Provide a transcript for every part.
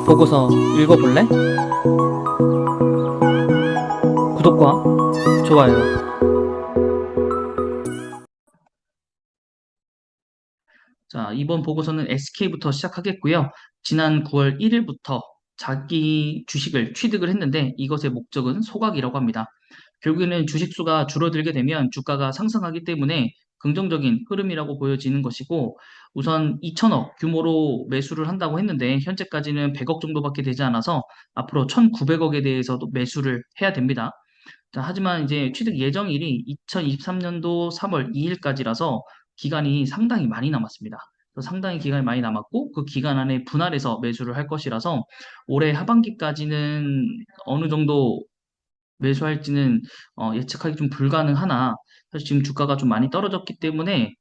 보고서 읽어볼래? 구독과 좋아요. 자, 이번 보고서는 SK부터 시작하겠고요. 지난 9월 1일부터 자기 주식을 취득을 했는데 이것의 목적은 소각이라고 합니다. 결국에는 주식수가 줄어들게 되면 주가가 상승하기 때문에 긍정적인 흐름이라고 보여지는 것이고 우선 2천억 규모로 매수를 한다고 했는데 현재까지는 100억 정도밖에 되지 않아서 앞으로 1,900억에 대해서도 매수를 해야 됩니다. 자, 하지만 이제 취득 예정일이 2023년도 3월 2일까지라서 기간이 상당히 많이 남았습니다. 그래서 상당히 기간이 많이 남았고 그 기간 안에 분할해서 매수를 할 것이라서 올해 하반기까지는 어느 정도 매수할지는 예측하기 좀 불가능하나 사실 지금 주가가 좀 많이 떨어졌기 때문에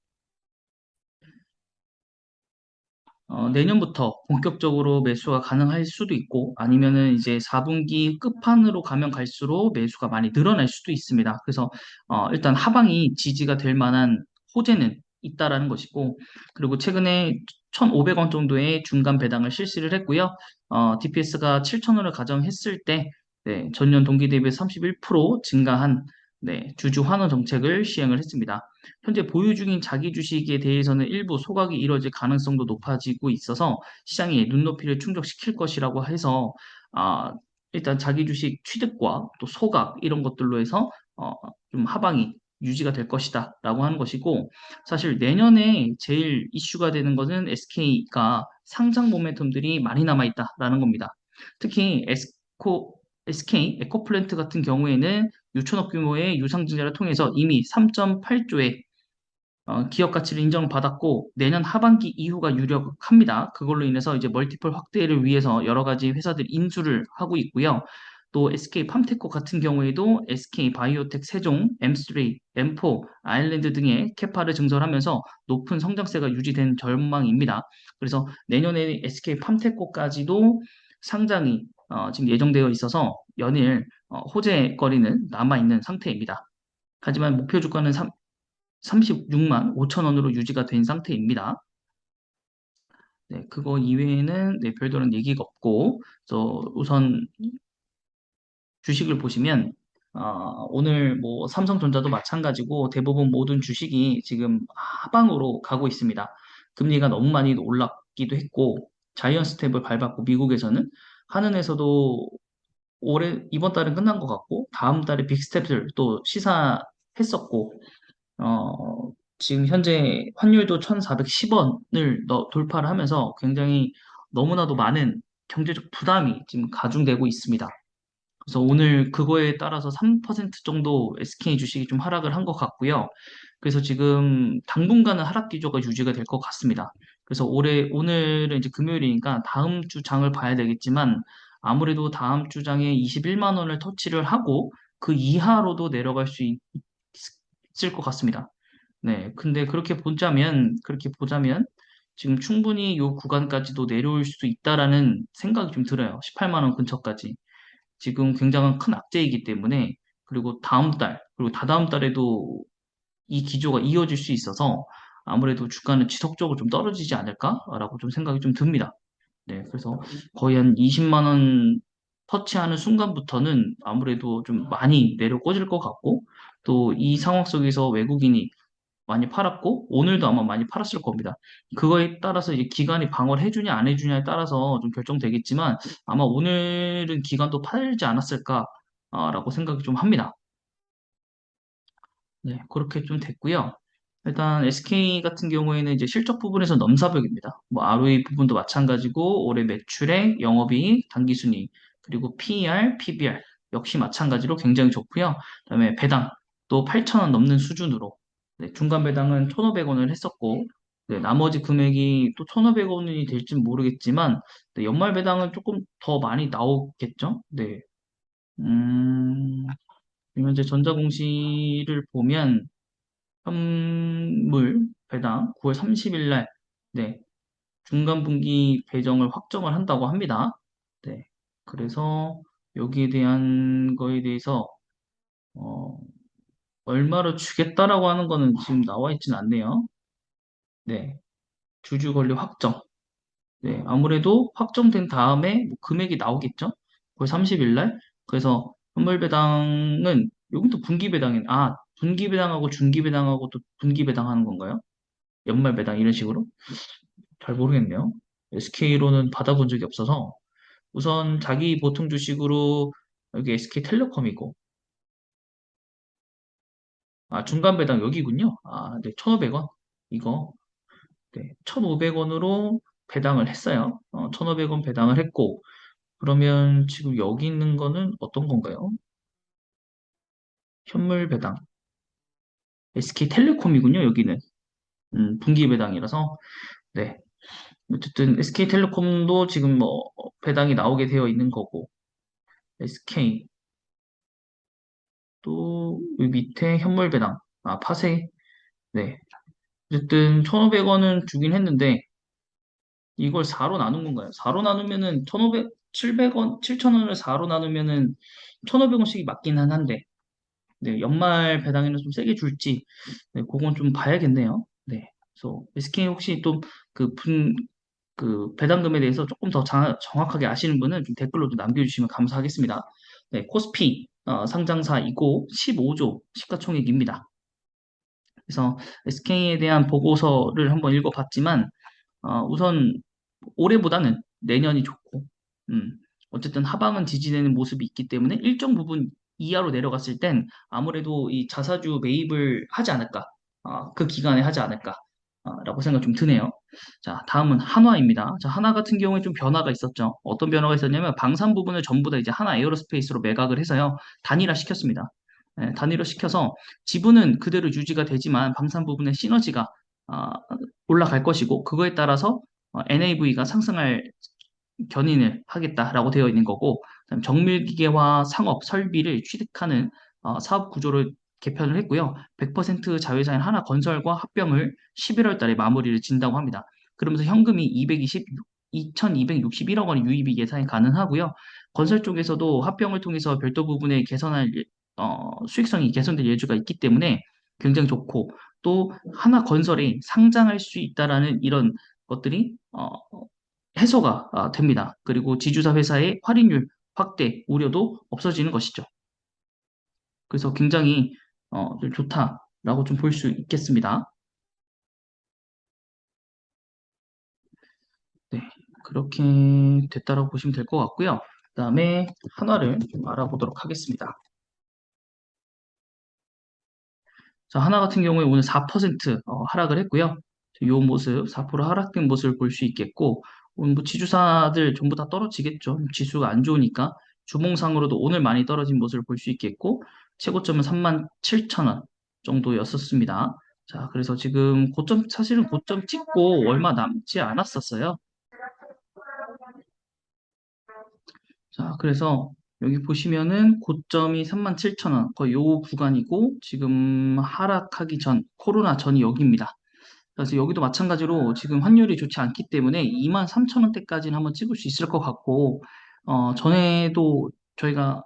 내년부터 본격적으로 매수가 가능할 수도 있고 아니면은 이제 4분기 끝판으로 가면 갈수록 매수가 많이 늘어날 수도 있습니다. 그래서 일단 하방이 지지가 될 만한 호재는 있다라는 것이고 그리고 최근에 1,500원 정도의 중간 배당을 실시를 했고요. DPS가 7,000원을 가정했을 때 네, 전년 동기 대비 31% 증가한 네, 주주 환원 정책을 시행을 했습니다. 현재 보유 중인 자기 주식에 대해서는 일부 소각이 이뤄질 가능성도 높아지고 있어서 시장의 눈높이를 충족시킬 것이라고 해서 아, 일단 자기 주식 취득과 또 소각 이런 것들로 해서 어, 좀 하방이 유지가 될 것이다라고 하는 것이고 사실 내년에 제일 이슈가 되는 것은 SK가 상장 모멘텀들이 많이 남아 있다라는 겁니다. 특히 SK 에코플랜트 같은 경우에는 6천억 규모의 유상증자를 통해서 이미 3.8조의 기업 가치를 인정받았고 내년 하반기 이후가 유력합니다. 그걸로 인해서 이제 멀티플 확대를 위해서 여러 가지 회사들이 인수를 하고 있고요. 또 SK 팜테코 같은 경우에도 SK 바이오텍 세종, M3, M4, 아일랜드 등의 캐파를 증설하면서 높은 성장세가 유지된 전망입니다. 그래서 내년에 SK 팜테코까지도 상장이 지금 예정되어 있어서 연일 호재거리는 남아있는 상태입니다. 하지만 목표 주가는 36만 5천 원으로 유지가 된 상태입니다. 네, 그거 이외에는 네, 별다른 얘기가 없고, 우선 주식을 보시면, 오늘 뭐 삼성전자도 마찬가지고 대부분 모든 주식이 지금 하방으로 가고 있습니다. 금리가 너무 많이 올랐기도 했고, 자이언트 스텝을 밟았고, 미국에서는 한은에서도 올해 이번 달은 끝난 것 같고, 다음 달에 빅스텝을 또 시사했었고, 어, 지금 현재 환율도 1,410원을 돌파를 하면서 굉장히 너무나도 많은 경제적 부담이 지금 가중되고 있습니다. 그래서 오늘 그거에 따라서 3% 정도 SK 주식이 좀 하락을 한 것 같고요. 그래서 지금 당분간은 하락 기조가 유지가 될 것 같습니다. 그래서 오늘은 이제 금요일이니까 다음 주 장을 봐야 되겠지만 아무래도 다음 주 장에 21만 원을 터치를 하고 그 이하로도 내려갈 수 있을 것 같습니다. 네, 근데 그렇게 보자면, 지금 충분히 이 구간까지도 내려올 수 있다라는 생각이 좀 들어요. 18만 원 근처까지. 지금 굉장한 큰 악재이기 때문에, 그리고 다음 달, 그리고 다다음 달에도 이 기조가 이어질 수 있어서 아무래도 주가는 지속적으로 좀 떨어지지 않을까라고 좀 생각이 좀 듭니다. 네, 그래서 거의 한 20만 원 터치하는 순간부터는 아무래도 좀 많이 내려 꽂을 것 같고, 또 이 상황 속에서 외국인이 많이 팔았고 오늘도 아마 많이 팔았을 겁니다. 그거에 따라서 이제 기관이 방어를 해주냐 안 해주냐에 따라서 좀 결정되겠지만 아마 오늘은 기관도 팔지 않았을까라고 생각이 좀 합니다. 네, 그렇게 좀 됐고요. 일단 SK 같은 경우에는 이제 실적 부분에서 넘사벽입니다. 뭐 ROE 부분도 마찬가지고 올해 매출액, 영업이익, 당기순이익, 그리고 PER, PBR 역시 마찬가지로 굉장히 좋고요. 그다음에 배당 또 8,000원 넘는 수준으로 네, 중간 배당은 1,500원을 했었고 네, 나머지 금액이 또 1,500원이 될지는 모르겠지만 네, 연말 배당은 조금 더 많이 나오겠죠? 네. 음, 현재 전자공시를 보면 선물 배당 9월 30일 날 네, 중간 분기 배정을 확정을 한다고 합니다. 네. 그래서 여기에 대한 거에 대해서 어, 얼마로 주겠다라고 하는 거는 지금 나와 있지는 않네요. 네. 주주 권리 확정. 네, 아무래도 확정된 다음에 뭐 금액이 나오겠죠? 9월 30일 날. 그래서 선물 배당은 여기 또 분기 배당인 분기 배당하고 중기 배당하고 또 분기 배당하는 건가요? 연말 배당 이런 식으로? 잘 모르겠네요. SK로는 받아본 적이 없어서 우선 자기 보통 주식으로 여기 SK텔레콤이고 중간 배당 여기군요. 네, 1,500원. 이거 네, 1,500원으로 배당을 했어요. 1,500원 배당을 했고 그러면 지금 여기 있는 거는 어떤 건가요? 현물 배당. SK텔레콤이군요, 여기는. 분기 배당이라서. 네. 어쨌든 SK텔레콤도 지금 뭐 배당이 나오게 되어 있는 거고 SK 또 여기 밑에 현물 배당. 파세. 네. 어쨌든 1,500원은 주긴 했는데 이걸 4로 나눈 건가요? 4로 나누면은 1,500, 700원, 7,000원을 4로 나누면은 1,500원씩이 맞긴 한데 네, 연말 배당에는 좀 세게 줄지, 네, 그건 좀 봐야겠네요. 네. 그래서 SK 혹시 또 그 배당금에 대해서 조금 더 정확하게 아시는 분은 좀 댓글로 좀 남겨주시면 감사하겠습니다. 네, 코스피 상장사이고 15조 시가총액입니다. 그래서 SK에 대한 보고서를 한번 읽어봤지만 우선 올해보다는 내년이 좋고, 어쨌든 하방은 지지되는 모습이 있기 때문에 일정 부분 이하로 내려갔을 땐 아무래도 이 자사주 매입을 하지 않을까, 그 기간에 하지 않을까, 라고 생각 좀 드네요. 자, 다음은 한화입니다. 자, 한화 같은 경우에 좀 변화가 있었죠. 어떤 변화가 있었냐면 방산 부분을 전부 다 이제 하나 에어로스페이스로 매각을 해서요, 단일화 시켰습니다. 단일화 시켜서 지분은 그대로 유지가 되지만 방산 부분의 시너지가 아, 올라갈 것이고 그거에 따라서 NAV가 상승할 견인을 하겠다라고 되어 있는 거고 그다음에 정밀기계화 상업 설비를 취득하는 사업 구조를 개편을 했고요. 100% 자회사인 하나건설과 합병을 11월 달에 마무리를 진다고 합니다. 그러면서 현금이 2,261억 원의 유입이 예상이 가능하고요. 건설 쪽에서도 합병을 통해서 별도 부분에 개선할 수익성이 개선될 예주가 있기 때문에 굉장히 좋고 또 하나건설이 상장할 수 있다라는 이런 것들이 해소가 됩니다. 그리고 지주사 회사의 할인율 확대 우려도 없어지는 것이죠. 그래서 굉장히 좀 좋다라고 좀 볼 수 있겠습니다. 네, 그렇게 됐다라고 보시면 될 것 같고요. 그다음에 한화를 좀 알아보도록 하겠습니다. 자, 하나 같은 경우에 오늘 4% 하락을 했고요. 이 모습, 4% 하락된 모습을 볼 수 있겠고, 오늘 뭐 지주사들 전부 다 떨어지겠죠. 지수가 안 좋으니까. 주봉상으로도 오늘 많이 떨어진 모습을 볼 수 있겠고, 최고점은 37,000원 정도였었습니다. 자, 그래서 지금 사실은 고점 찍고 얼마 남지 않았었어요. 자, 그래서 여기 보시면은 고점이 37,000원, 거의 요 구간이고, 지금 하락하기 전, 코로나 전이 여기입니다. 그래서 여기도 마찬가지로 지금 환율이 좋지 않기 때문에 23,000원대까지는 한번 찍을 수 있을 것 같고, 전에도 제가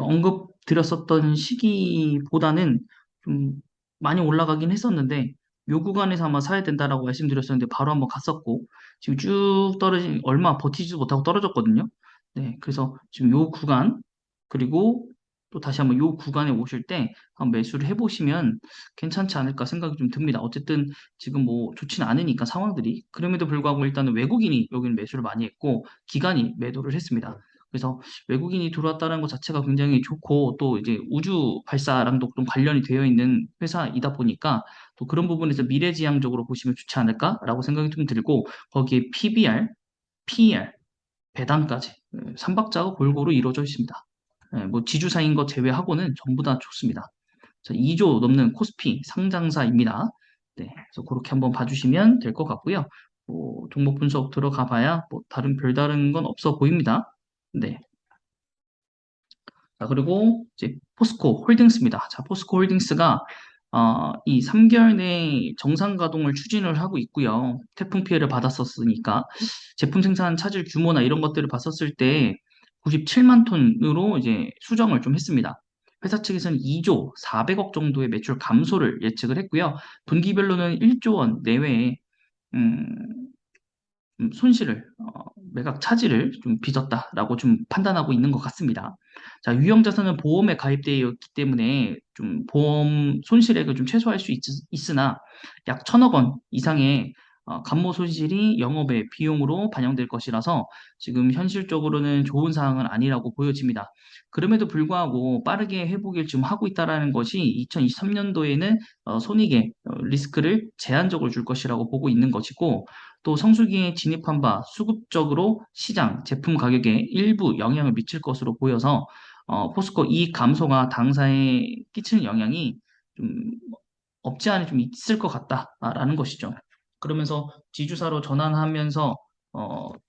언급 드렸었던 시기보다는 좀 많이 올라가긴 했었는데, 요 구간에서 아마 사야 된다라고 말씀드렸었는데, 바로 한번 갔었고, 지금 쭉 얼마 버티지도 못하고 떨어졌거든요. 네, 그래서 지금 요 구간, 그리고 또 다시 한번 요 구간에 오실 때 한번 매수를 해보시면 괜찮지 않을까 생각이 좀 듭니다. 어쨌든 지금 뭐 좋지는 않으니까 상황들이. 그럼에도 불구하고 일단은 외국인이 여기는 매수를 많이 했고 기관이 매도를 했습니다. 그래서 외국인이 들어왔다는 것 자체가 굉장히 좋고 또 이제 우주 발사랑도 좀 관련이 되어 있는 회사이다 보니까 또 그런 부분에서 미래지향적으로 보시면 좋지 않을까라고 생각이 좀 들고 거기에 PBR, PER, 배당까지 3박자가 골고루 이루어져 있습니다. 뭐 지주사인 것 제외하고는 전부 다 좋습니다. 2조 넘는 코스피 상장사입니다. 네, 그래서 그렇게 한번 봐주시면 될 것 같고요. 뭐 종목 분석 들어가 봐야 뭐 별다른 건 없어 보입니다. 네. 자, 그리고 이제 포스코 홀딩스입니다. 자, 포스코 홀딩스가 이 3개월 내에 정상 가동을 추진을 하고 있고요. 태풍 피해를 받았었으니까 제품 생산 차질 규모나 이런 것들을 봤었을 때 97만 톤으로 이제 수정을 좀 했습니다. 회사 측에서는 2조 400억 정도의 매출 감소를 예측을 했고요. 분기별로는 1조 원 내외의 음, 손실을, 매각 차질을 좀 빚었다라고 좀 판단하고 있는 것 같습니다. 자, 유형 자산은 보험에 가입되어 있기 때문에 좀 보험 손실액을 좀 최소화할 수 있으나 약 1,000억 원 이상의 감모 손실이 영업의 비용으로 반영될 것이라서 지금 현실적으로는 좋은 상황은 아니라고 보여집니다. 그럼에도 불구하고 빠르게 회복을 지금 하고 있다라는 것이 2023년도에는 손익의 리스크를 제한적으로 줄 것이라고 보고 있는 것이고 또 성수기에 진입한 바 수급적으로 시장 제품 가격에 일부 영향을 미칠 것으로 보여서 포스코 이익 감소가 당사에 끼치는 영향이 좀 없지 않아 좀 있을 것 같다라는 것이죠. 그러면서 지주사로 전환하면서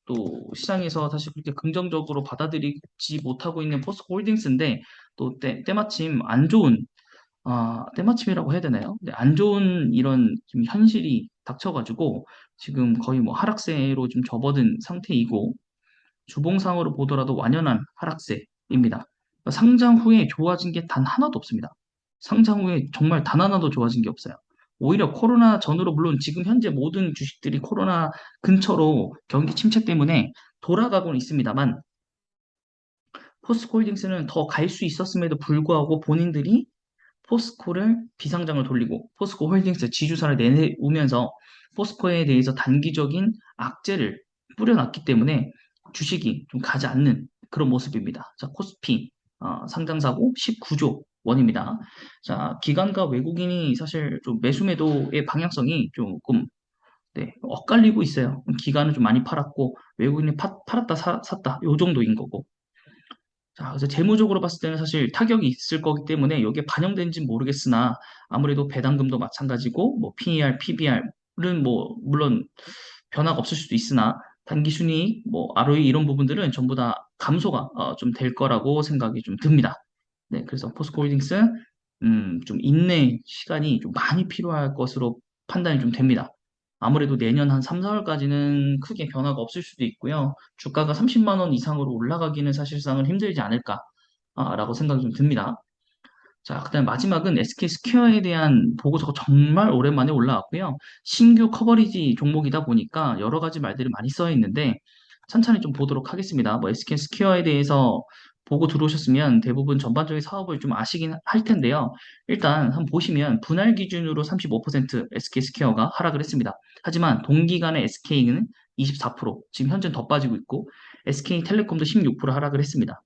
또 시장에서 사실 그렇게 긍정적으로 받아들이지 못하고 있는 포스코 홀딩스인데 또 때마침 안 좋은 때마침이라고 해야 되나요? 네, 안 좋은 이런 좀 현실이 닥쳐가지고 지금 거의 뭐 하락세로 좀 접어든 상태이고 주봉상으로 보더라도 완연한 하락세입니다. 그러니까 상장 후에 좋아진 게 단 하나도 없습니다. 상장 후에 정말 단 하나도 좋아진 게 없어요. 오히려 코로나 전으로 물론 지금 현재 모든 주식들이 코로나 근처로 경기 침체 때문에 돌아가고는 있습니다만 포스코홀딩스는 더 갈 수 있었음에도 불구하고 본인들이 포스코를 비상장을 돌리고 포스코 홀딩스 지주사를 내놓으면서 포스코에 대해서 단기적인 악재를 뿌려놨기 때문에 주식이 좀 가지 않는 그런 모습입니다. 자, 코스피 상장사고 19조 원입니다. 자, 기관과 외국인이 사실 좀 매수 매도의 방향성이 조금 네, 엇갈리고 있어요. 기관은 좀 많이 팔았고 외국인이 팔았다 샀다 요 정도인 거고 자, 그래서 재무적으로 봤을 때는 사실 타격이 있을 거기 때문에 여기에 반영된지는 모르겠으나 아무래도 배당금도 마찬가지고 뭐 PER, PBR은 뭐 물론 변화가 없을 수도 있으나 단기 순이익, 뭐 ROE 이런 부분들은 전부 다 감소가 좀 될 거라고 생각이 좀 듭니다. 네, 그래서 포스코홀딩스 좀 인내 시간이 좀 많이 필요할 것으로 판단이 좀 됩니다. 아무래도 내년 한 3, 4월까지는 크게 변화가 없을 수도 있고요. 주가가 30만 원 이상으로 올라가기는 사실상은 힘들지 않을까라고 생각이 좀 듭니다. 자, 그다음 마지막은 SK 스퀘어에 대한 보고서가 정말 오랜만에 올라왔고요. 신규 커버리지 종목이다 보니까 여러 가지 말들이 많이 써 있는데 천천히 좀 보도록 하겠습니다. 뭐 SK 스퀘어에 대해서 보고 들어오셨으면 대부분 전반적인 사업을 좀 아시긴 할 텐데요. 일단 한번 보시면 분할 기준으로 35% SK 스퀘어가 하락을 했습니다. 하지만 동기간에 SK는 24%, 지금 현재는 더 빠지고 있고 SK텔레콤도 16% 하락을 했습니다.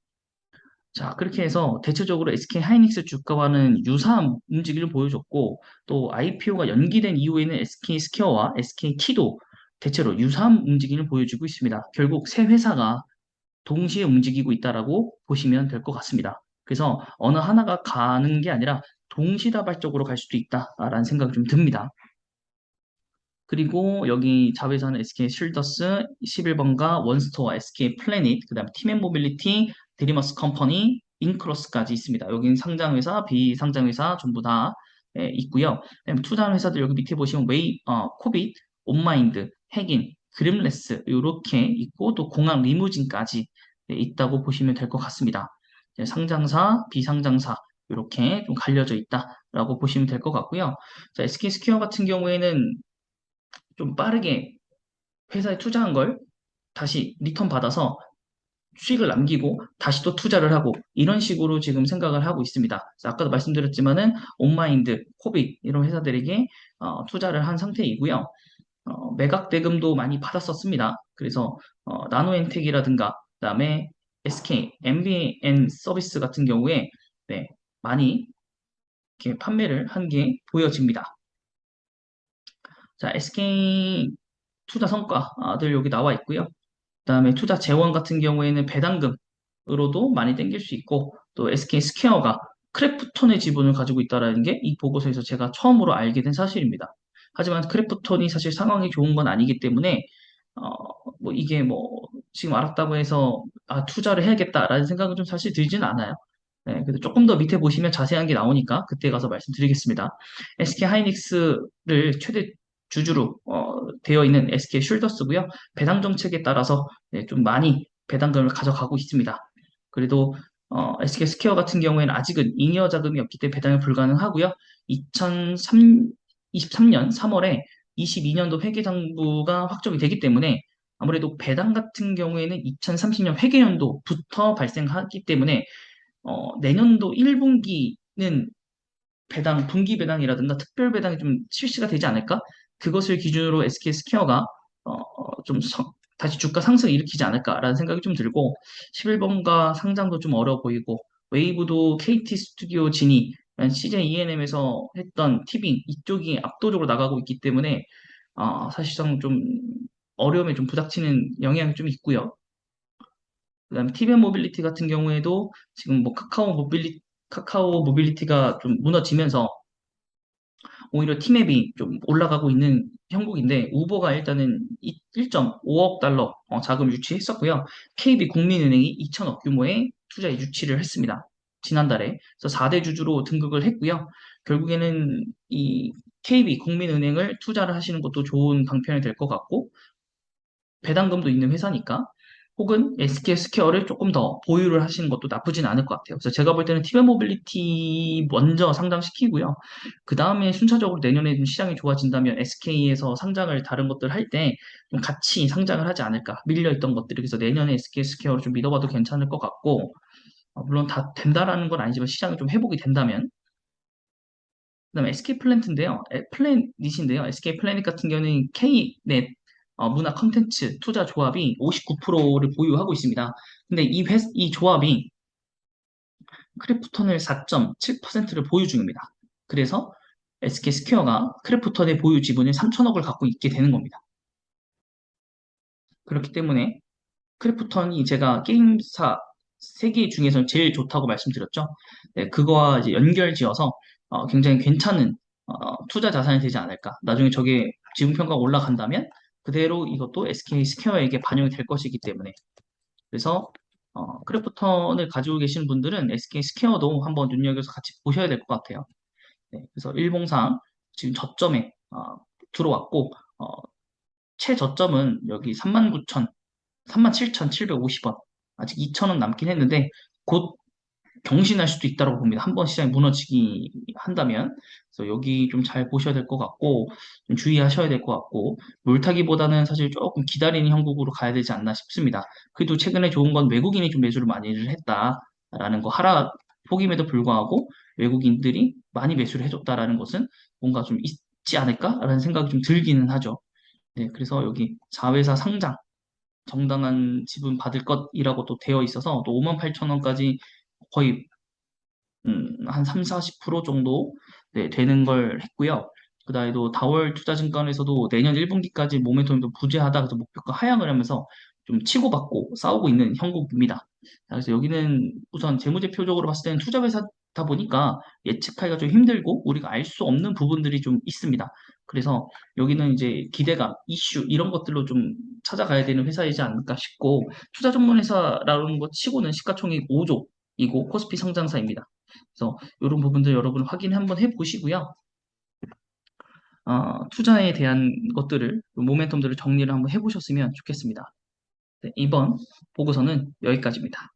자, 그렇게 해서 대체적으로 SK 하이닉스 주가와는 유사한 움직임을 보여줬고, 또 IPO가 연기된 이후에는 SK 스퀘어와 SKT도 대체로 유사한 움직임을 보여주고 있습니다. 결국 세 회사가 동시에 움직이고 있다라고 보시면 될 것 같습니다. 그래서 어느 하나가 가는 게 아니라 동시다발적으로 갈 수도 있다라는 생각이 좀 듭니다. 그리고 여기 자회사는 SK 쉴더스 11번가 원스토어, SK 플래닛, 그다음 팀앤모빌리티, 드리머스 컴퍼니, 인크로스까지 있습니다. 여기는 상장회사, 비상장회사 전부 다 있고요. 그다음에 투자하는 회사들 여기 밑에 보시면 코빗, 온마인드, 핵인, 그림레스 이렇게 있고 또 공항 리무진까지 있다고 보시면 될 것 같습니다. 상장사, 비상장사 이렇게 좀 갈려져 있다라고 보시면 될 것 같고요. 자, SK 스퀘어 같은 경우에는 좀 빠르게 회사에 투자한 걸 다시 리턴 받아서 수익을 남기고 다시 또 투자를 하고 이런 식으로 지금 생각을 하고 있습니다. 그래서 아까도 말씀드렸지만은 온마인드, 코빅 이런 회사들에게 투자를 한 상태이고요. 매각 대금도 많이 받았었습니다. 그래서 나노엔텍이라든가 그다음에 SK, MBN 서비스 같은 경우에 네, 많이 이렇게 판매를 한 게 보여집니다. 자, SK 투자 성과들 여기 나와 있고요. 그다음에 투자 재원 같은 경우에는 배당금으로도 많이 땡길 수 있고 또 SK 스퀘어가 크래프톤의 지분을 가지고 있다는 게 이 보고서에서 제가 처음으로 알게 된 사실입니다. 하지만 크래프톤이 사실 상황이 좋은 건 아니기 때문에 어, 뭐 이게 뭐 지금 알았다고 해서 투자를 해야겠다라는 생각은 좀 사실 들지는 않아요. 네, 그래서 조금 더 밑에 보시면 자세한 게 나오니까 그때 가서 말씀드리겠습니다. SK 하이닉스를 최대 주주로 되어 있는 SK 슐더스고요. 배당 정책에 따라서 네, 좀 많이 배당금을 가져가고 있습니다. 그래도 SK 스퀘어 같은 경우에는 아직은 잉여 자금이 없기 때문에 배당이 불가능하고요. 2023년 3월에 22년도 회계장부가 확정이 되기 때문에 아무래도 배당 같은 경우에는 2030년 회계연도부터 발생하기 때문에 내년도 1분기는 배당, 분기 배당이라든가 특별 배당이 좀 실시가 되지 않을까? 그것을 기준으로 SK스퀘어가 좀 다시 주가 상승을 일으키지 않을까라는 생각이 좀 들고 11번가 상장도 좀 어려워 보이고 웨이브도 KT 스튜디오 지니 CJ ENM에서 했던 티빙 이쪽이 압도적으로 나가고 있기 때문에 사실상 좀 어려움에 좀 부닥치는 영향이 좀 있고요. 그다음에 티벤 모빌리티 같은 경우에도 지금 뭐 카카오 모빌리티가 좀 무너지면서 오히려 티맵이 좀 올라가고 있는 형국인데 우버가 일단은 1.5억 달러 자금 유치했었고요. KB 국민은행이 2천억 규모의 투자 유치를 했습니다. 지난달에. 그래서 4대 주주로 등극을 했고요. 결국에는 이 KB 국민은행을 투자를 하시는 것도 좋은 방편이 될 것 같고 배당금도 있는 회사니까 혹은 SK 스퀘어를 조금 더 보유를 하시는 것도 나쁘진 않을 것 같아요. 그래서 제가 볼 때는 티벤 모빌리티 먼저 상장시키고요. 그 다음에 순차적으로 내년에 좀 시장이 좋아진다면 SK에서 상장을 다른 것들 할 때 좀 같이 상장을 하지 않을까. 밀려있던 것들이. 그래서 내년에 SK 스퀘어를 좀 믿어봐도 괜찮을 것 같고, 물론 다 된다라는 건 아니지만 시장이 좀 회복이 된다면 그다음에 SK 플랜트인데요. 플래닛인데요. SK 플래닛 같은 경우는 K넷 문화 컨텐츠 투자 조합이 59%를 보유하고 있습니다. 근데 이 조합이 크래프톤을 4.7%를 보유 중입니다. 그래서 SK 스퀘어가 크래프톤의 보유 지분을 3천억을 갖고 있게 되는 겁니다. 그렇기 때문에 크래프톤이 제가 게임사 세계 중에서 제일 좋다고 말씀드렸죠. 네, 그거와 이제 연결지어서 굉장히 괜찮은 투자 자산이 되지 않을까. 나중에 저게 지분 평가가 올라간다면 그대로 이것도 SK 스퀘어에게 반영이 될 것이기 때문에 그래서 크래프톤을 가지고 계신 분들은 SK 스퀘어도 한번 눈여겨서 같이 보셔야 될 것 같아요. 네, 그래서 일봉상 지금 저점에 들어왔고 최저점은 여기 37,750원. 아직 2,000원 남긴 했는데 곧 경신할 수도 있다고 봅니다. 한번 시장이 무너지기 한다면. 그래서 여기 좀 잘 보셔야 될 것 같고 좀 주의하셔야 될 것 같고 물타기보다는 사실 조금 기다리는 형국으로 가야 되지 않나 싶습니다. 그래도 최근에 좋은 건 외국인이 좀 매수를 많이를 했다라는 거 폭임에도 불구하고 외국인들이 많이 매수를 해줬다라는 것은 뭔가 좀 있지 않을까라는 생각이 좀 들기는 하죠. 네, 그래서 여기 자회사 상장 정당한 지분 받을 것이라고 또 되어 있어서 또 58,000원까지 거의 한 3, 40% 정도 네, 되는 걸 했고요. 그다음에 또 다월 투자증권에서도 내년 1분기까지 모멘텀이 좀 부재하다 그래서 목표가 하향을 하면서 좀 치고받고 싸우고 있는 형국입니다. 자, 그래서 여기는 우선 재무제표적으로 봤을 때는 투자회사다 보니까 예측하기가 좀 힘들고 우리가 알 수 없는 부분들이 좀 있습니다. 그래서 여기는 이제 기대감, 이슈 이런 것들로 좀 찾아가야 되는 회사이지 않을까 싶고 투자 전문 회사라는 것 치고는 시가총액 5조이고 코스피 상장사입니다. 그래서 이런 부분들 여러분 확인 한번 해보시고요. 투자에 대한 것들을 모멘텀들을 정리를 한번 해보셨으면 좋겠습니다. 네, 이번 보고서는 여기까지입니다.